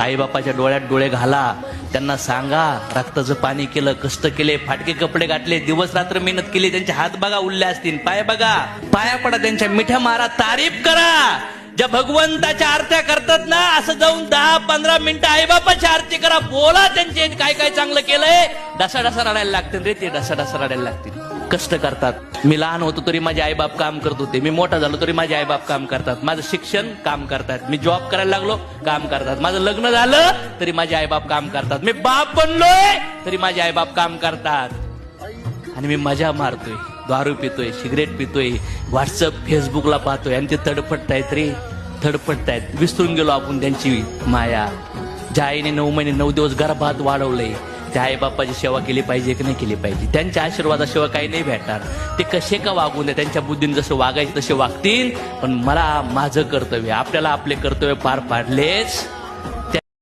आईबापाच्या डोळ्यात डोळे घाला, त्यांना सांगा रक्ताचं पाणी केलं, कष्ट केले, फाटके कपडे घातले, दिवस रात्र मेहनत केली, त्यांचे हात बघा उरले असतील, पाय बघा, पाया पडा, त्यांच्या मिठ्या मारा, तारीफ करा. ज्या भगवंताच्या आरत्या करतात ना, असं जाऊन 10-15 मिनिटं आईबापाची आरती करा, बोला त्यांचे काय काय चांगलं केलंय. डसाडसा रडायला लागतील रे ते, डसाडसा रडायला लागतील. कष्ट करतात. मी लहान होतो तरी माझे आईबाप काम करत होते, मी मोठा झालो तरी माझे आईबाप काम करतात, माझं शिक्षण काम करतात, मी जॉब करायला लागलो काम करतात, माझं लग्न झालं तरी माझे आईबाप काम करतात, मी बाप बनलोय तरी माझे आईबाप काम करतात. आणि मी मजा मारतोय, दारू पितोय, सिगरेट पितोय, व्हॉट्सअप फेसबुकला पाहतोय आणि ते तडफडतायत रे, तडफडतायत. विसरून गेलो आपण त्यांची माया. ज्या आईने 9 महिने 9 दिवस गर्भात वाढवलंय, त्या आईबापाची सेवा केली पाहिजे की नाही केली पाहिजे. त्यांच्या आशीर्वादाशिवाय काही नाही भेटणार. ते कसे का वागू नये, त्यांच्या बुद्धीने जसं वागायचे तसे वागतील, पण मला माझं कर्तव्य, आपल्याला आपले कर्तव्य पार पाडलेच